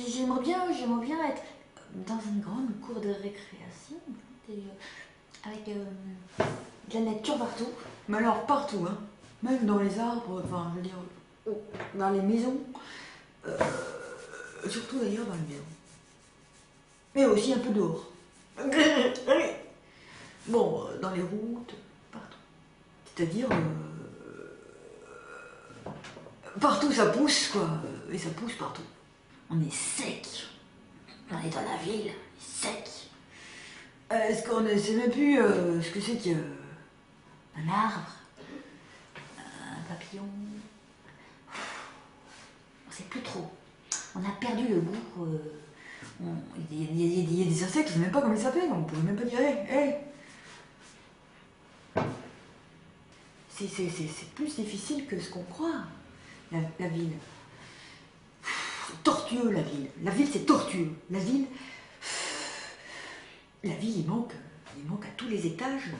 j'aimerais bien être dans une grande cour de récréation, avec de la nature partout. Mais alors partout, hein. Même dans les arbres, enfin, je veux dire, dans les maisons. Surtout d'ailleurs dans les maisons. Mais aussi un peu dehors. Bon, dans les routes, partout. C'est-à-dire, partout ça pousse, quoi. Et ça pousse partout. On est sec. On est dans la ville, sec. Est-ce qu'on ne sait même plus ce que c'est qu'un arbre, un papillon? On sait plus trop. On a perdu le goût. Il y a des insectes, je ne sais même pas comment ils s'appellent, on ne pourrait même pas dire hey. C'est plus difficile que ce qu'on croit, la ville. C'est tortueux, la ville. La ville, c'est tortueux. La ville, il manque à tous les étages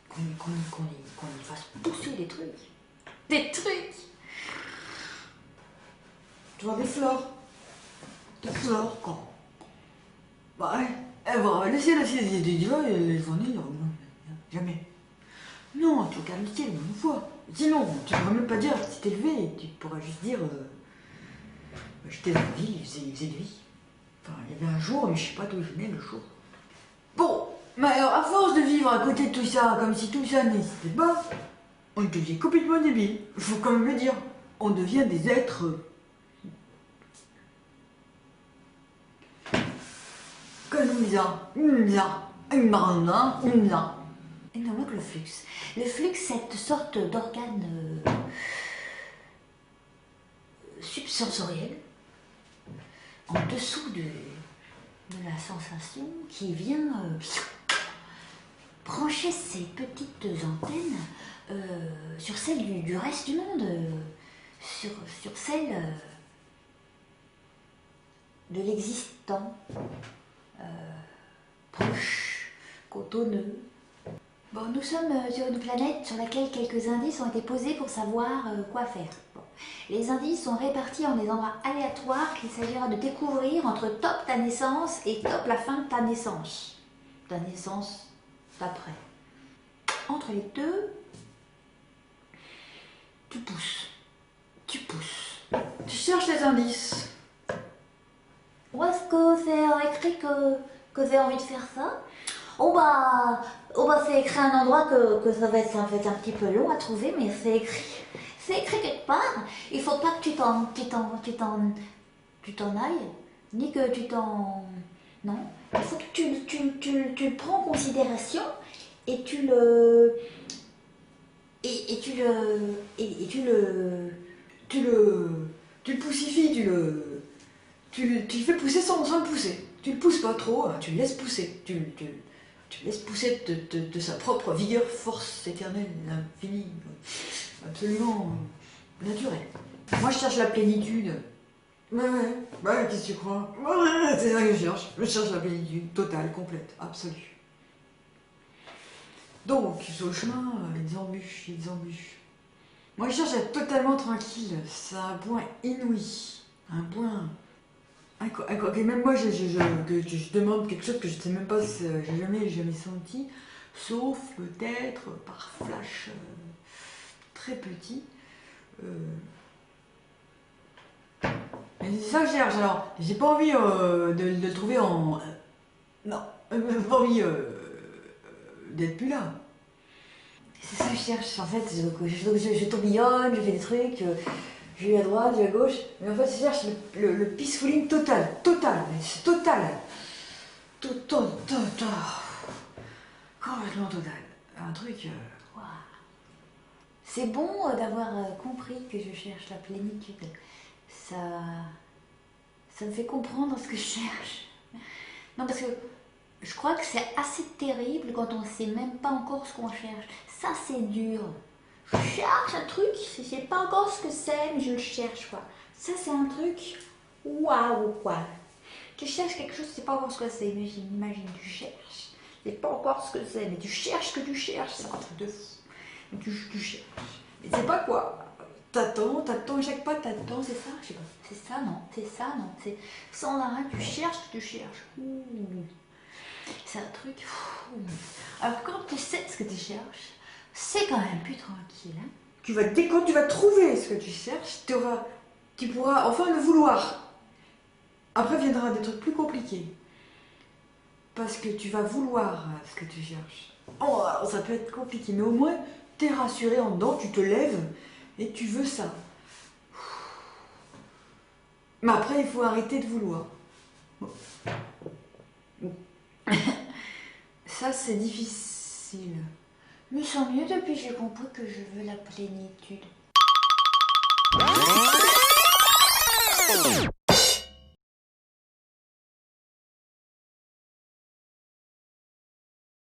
qu'on y fasse pousser des trucs. Des trucs. Tu vois, des fleurs. Des fleurs, quoi. Bah ouais. Elle va laisser la ciel des dieux et les journées, jamais. Non, tu regardes le ciel une fois. Sinon, tu ne pourras même pas dire si t'es levé, tu pourras juste dire j'étais dans la ville, il faisait nuit. Enfin, il y avait un jour, mais je sais pas d'où il venait le jour. Bon, mais alors à force de vivre à côté de tout ça, comme si tout ça n'existait pas, on devient complètement débile. Il faut quand même le dire. On devient des êtres comme ça. Il nous manque le flux. Le flux, cette sorte d'organe subsensoriel en dessous de la sensation qui vient brancher ses petites antennes sur celle du reste du monde, sur celle de l'existant, proche, cotonneux. Bon, nous sommes sur une planète sur laquelle quelques indices ont été posés pour savoir quoi faire. Bon. Les indices sont répartis en des endroits aléatoires qu'il s'agira de découvrir entre top ta naissance et top la fin de ta naissance. Ta naissance d'après. Entre les deux, tu pousses. Tu pousses. Tu cherches les indices. Où est-ce que c'est écrit que j'ai envie de faire ça? Oh bah c'est écrit à un endroit que ça va être un petit peu long à trouver, mais c'est écrit. C'est écrit quelque part. Il faut pas que tu t'en ailles, ni que tu t'en... Non. Il faut que tu le prends en considération et tu le poussifies, tu le fais pousser sans le pousser. Tu le pousses pas trop, hein, tu le laisses pousser. Tu laisses pousser de sa propre vigueur, force éternelle, infinie, absolument naturelle. Moi je cherche la plénitude. Ouais, qu'est-ce que tu crois? Ouais, c'est ça que je cherche. Je cherche la plénitude totale, complète, absolue. Donc, sur le chemin, les embûches. Moi je cherche à être totalement tranquille. C'est un point inouï. Un point... Même moi, je demande quelque chose que je ne sais même pas si j'ai jamais senti, sauf peut-être par flash très petit. Mais c'est ça que je cherche. Alors, j'ai pas envie de le trouver en... non, pas envie d'être plus là. C'est ça que je cherche. En fait, je tourbillonne, je fais des trucs. Je vais à droite, je vais à gauche, mais en fait je cherche le peacefuling total, mais c'est total. Complètement total. Un truc... Wow. C'est bon d'avoir compris que je cherche la plénitude. Ça me fait comprendre ce que je cherche. Non, parce que je crois que c'est assez terrible quand on ne sait même pas encore ce qu'on cherche. Ça, c'est dur. Je cherche un truc, je sais pas encore ce que c'est, mais je le cherche, quoi. Ça, c'est un truc, waouh, quoi. Tu cherches quelque chose, tu sais pas encore ce que c'est. Imagine, tu cherches, tu sais pas encore ce que c'est, mais tu cherches ce que tu cherches, c'est un truc de fou. Mais tu cherches, mais tu sais pas quoi. T'attends, chaque pas, t'attends, c'est ça? Je sais pas. C'est ça, non? C'est ça, non? C'est sans arrêt, tu cherches. Ouh. C'est un truc. Ouh. Alors quand tu sais ce que tu cherches, c'est quand même plus tranquille. Hein? Quand tu vas trouver ce que tu cherches, tu pourras enfin le vouloir. Après viendra des trucs plus compliqués. Parce que tu vas vouloir ce que tu cherches. Oh, alors ça peut être compliqué, mais au moins, t'es rassuré en dedans, tu te lèves et tu veux ça. Mais après, il faut arrêter de vouloir. Bon. Ça, c'est difficile. Je me sens mieux depuis que j'ai compris que je veux la plénitude.